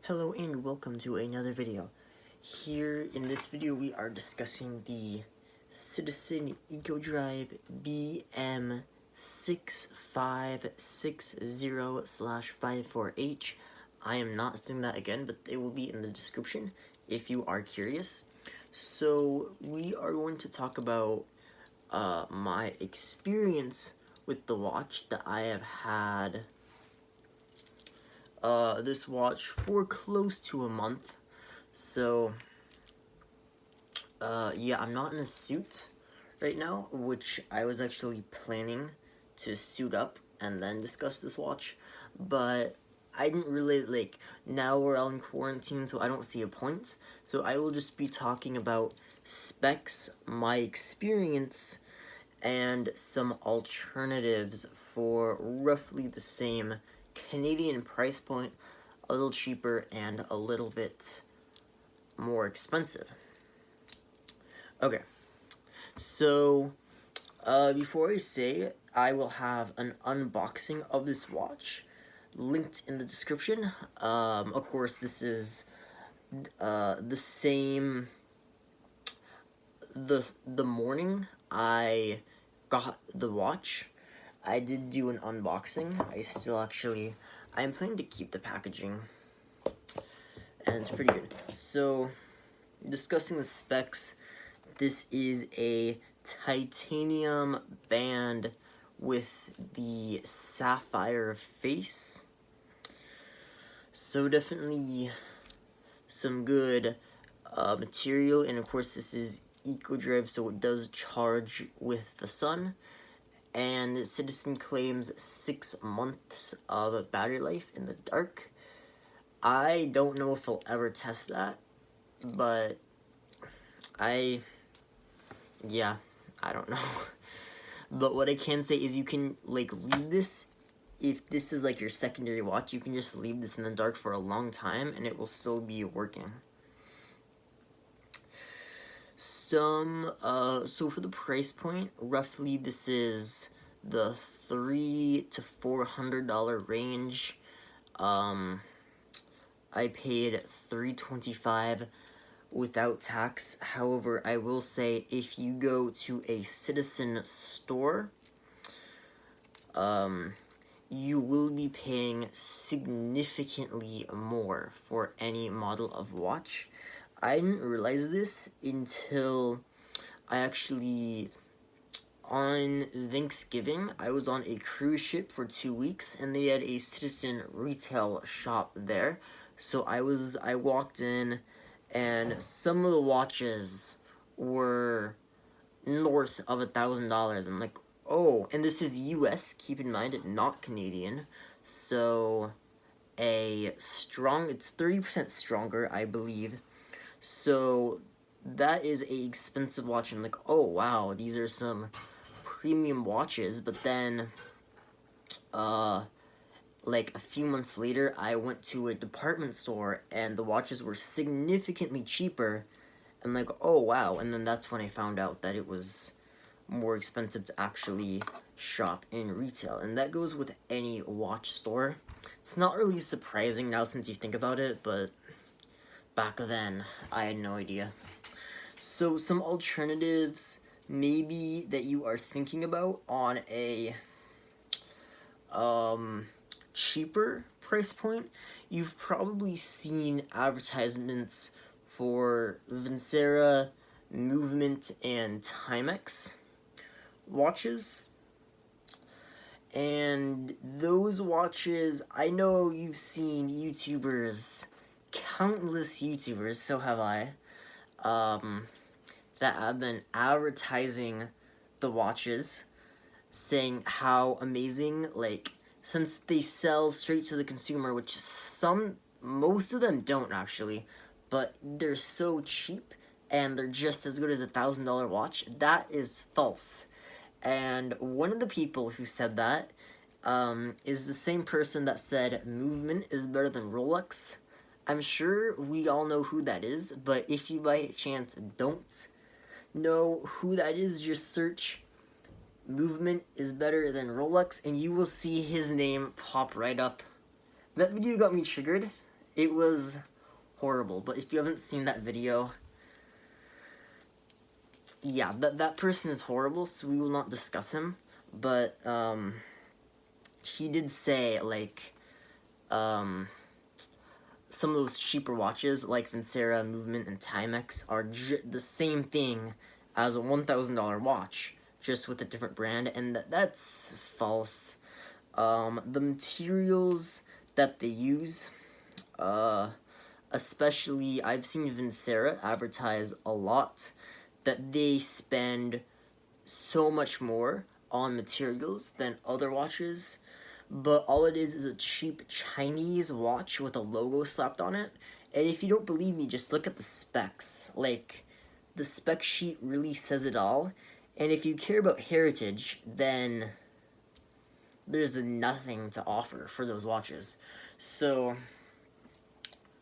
Hello and welcome to another video. Here in this video we are discussing the Citizen Eco-Drive BM6560-54H. I am not saying that again, but it will be in the description if you are curious. So we are going to talk about my experience with the watch that I have had this watch for close to a month. So yeah, I'm not in a suit right now, which I was actually planning to suit up and then discuss this watch, but I didn't really, now we're all in quarantine, so I don't see a point. So I will just be talking about specs, my experience, and some alternatives for roughly the same Canadian price point, a little cheaper and a little bit more expensive. Okay, so before I say, I will have an unboxing of this watch linked in the description. Of course, this is the same. The morning I got the watch, I did do an unboxing. I'm planning to keep the packaging, and it's pretty good. So, discussing the specs, this is a titanium band with the sapphire face. So definitely some good material, and of course this is Eco-Drive, so it does charge with the sun. And Citizen claims 6 months of battery life in the dark. I don't know if I'll ever test that, but I don't know. But what I can say is you can leave this, if this is your secondary watch, you can just leave this in the dark for a long time and it will still be working. So for the price point, roughly this is the $300 to $400 range. I paid $325 without tax. However, I will say if you go to a Citizen store, you will be paying significantly more for any model of watch. I didn't realize this until on Thanksgiving, I was on a cruise ship for 2 weeks, and they had a Citizen retail shop there. So I walked in, and some of the watches were north of $1,000. I'm like, oh, and this is US, keep in mind, not Canadian. So it's 30% stronger, I believe. So that is a expensive watch. I'm like, oh wow, these are some premium watches. But then a few months later, I went to a department store and the watches were significantly cheaper. I'm like, oh wow, and then that's when I found out that it was more expensive to actually shop in retail, and that goes with any watch store. It's not really surprising now since you think about it, but back then, I had no idea. So some alternatives maybe that you are thinking about on a cheaper price point, you've probably seen advertisements for Vincera, Movement, and Timex watches. And those watches, I know you've seen YouTubers, countless YouTubers, so have I, that have been advertising the watches, saying how amazing, since they sell straight to the consumer, which most of them don't actually, but they're so cheap and they're just as good as $1,000 watch. That is false. And one of the people who said that is the same person that said Movement is better than Rolex. I'm sure we all know who that is, but if you by chance don't know who that is, just search Movement is better than Rolex and you will see his name pop right up. That video got me triggered, It was horrible. But if you haven't seen that video, yeah, that person is horrible, so we will not discuss him. But he did say, like, some of those cheaper watches like Vincera, Movement, and Timex are the same thing as a $1,000 watch, just with a different brand, and that's false. The materials that they use, especially I've seen Vincera advertise a lot that they spend so much more on materials than other watches, but all it is a cheap Chinese watch with a logo slapped on it. And if you don't believe me, just look at the specs. Like, the spec sheet really says it all. And if you care about heritage, then there's nothing to offer for those watches. So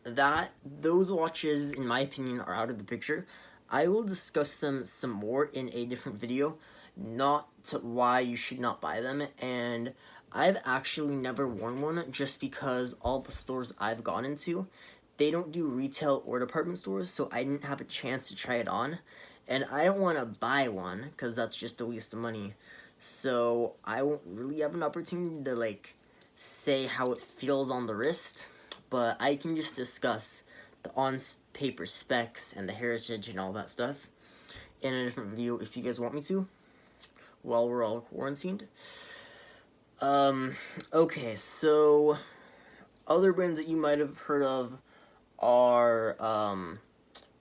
those watches, in my opinion, are out of the picture. I will discuss them some more in a different video, not to why you should not buy them. And I've actually never worn one just because all the stores I've gone into, they don't do retail or department stores, so I didn't have a chance to try it on. And I don't want to buy one because that's just a waste of money. So I won't really have an opportunity to, like, say how it feels on the wrist, but I can just discuss the on-paper specs and the heritage and all that stuff in a different video if you guys want me to, while we're all quarantined. Okay, so other brands that you might have heard of are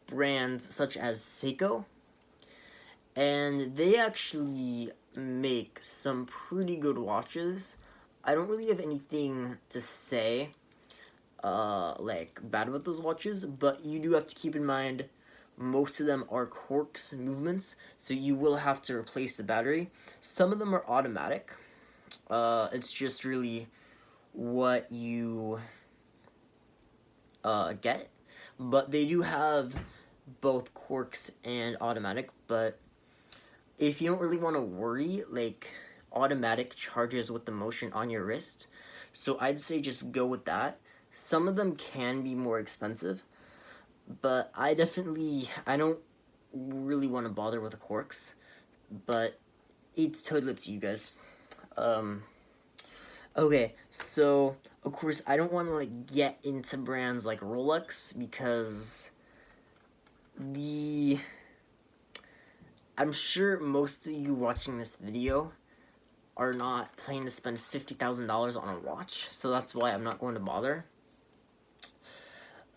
brands such as Seiko, and they actually make some pretty good watches. I don't really have anything to say like bad about those watches, but you do have to keep in mind most of them are Quarks movements, so you will have to replace the battery. Some of them are automatic. It's just really what you get, but they do have both Quarks and automatic. But if you don't really want to worry, like, automatic charges with the motion on your wrist, so I'd say just go with that. Some of them can be more expensive, but I don't really want to bother with the Quarks, but it's totally up to you guys. Okay, so of course I don't want to, like, get into brands like Rolex because I'm sure most of you watching this video are not planning to spend $50,000 on a watch, so that's why I'm not going to bother.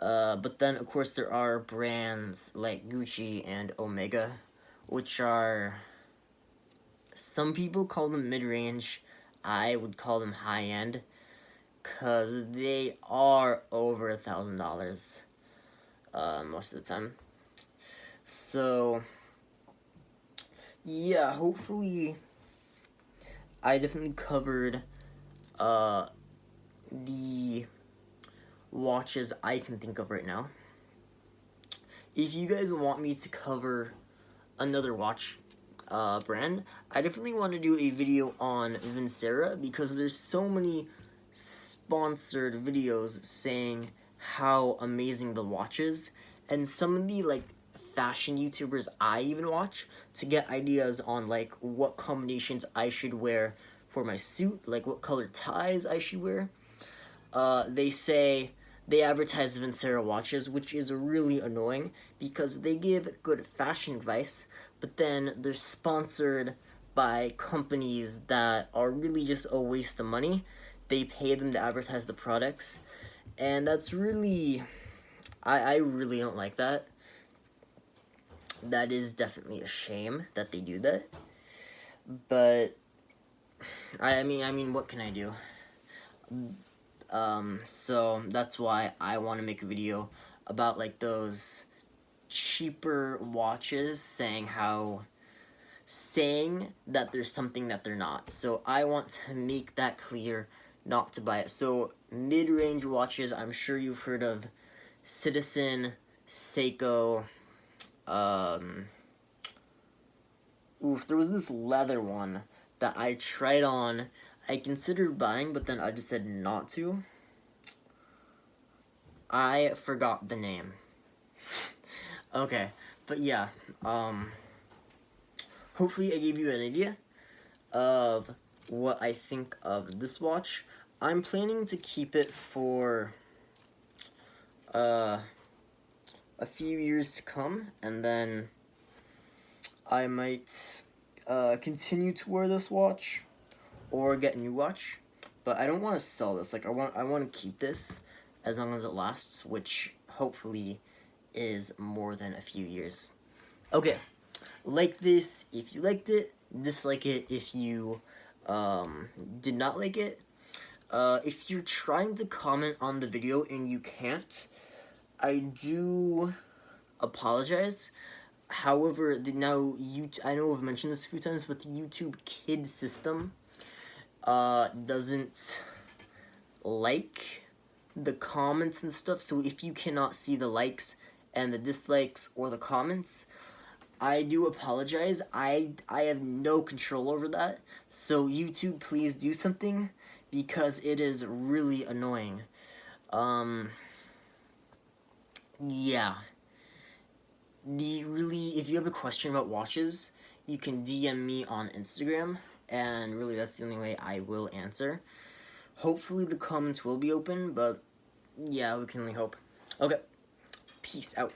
But then, of course, there are brands like Gucci and Omega, which are, some people call them mid-range. I would call them high-end, because they are over $1,000 most of the time. So, yeah, hopefully I definitely covered the watches I can think of right now. If you guys want me to cover another watch brand, I definitely want to do a video on Vincera, because there's so many sponsored videos saying how amazing the watch is, and some of the, like, fashion YouTubers I even watch to get ideas on, like, what combinations I should wear for my suit, like what color ties I should wear. They advertise Vincera watches, which is really annoying because they give good fashion advice, but then they're sponsored by companies that are really just a waste of money. They pay them to advertise the products, and that's really, I really don't like that. That is definitely a shame that they do that. But I mean, what can I do? So that's why I want to make a video about, like, those cheaper watches saying that there's something that they're not. So I want to make that clear, not to buy it. So mid-range watches, I'm sure you've heard of Citizen, Seiko. There was this leather one that I tried on. I considered buying, but then I just said not to. I forgot the name. Okay, but yeah, hopefully I gave you an idea of what I think of this watch. I'm planning to keep it for a few years to come, and then I might continue to wear this watch or get a new watch. But I don't want to sell this. Like I want to keep this as long as it lasts, which hopefully is more than a few years. Okay, like this if you liked it, dislike it if you did not like it. If you're trying to comment on the video and you can't, I do apologize. However, I know I've mentioned this a few times, but the YouTube Kids system doesn't like the comments and stuff. So if you cannot see the likes and the dislikes or the comments, I do apologize. I have no control over that. So YouTube, please do something, because it is really annoying. Yeah. If you have a question about watches, you can DM me on Instagram, and really that's the only way I will answer. Hopefully the comments will be open, but yeah, we can only hope. Okay, peace out.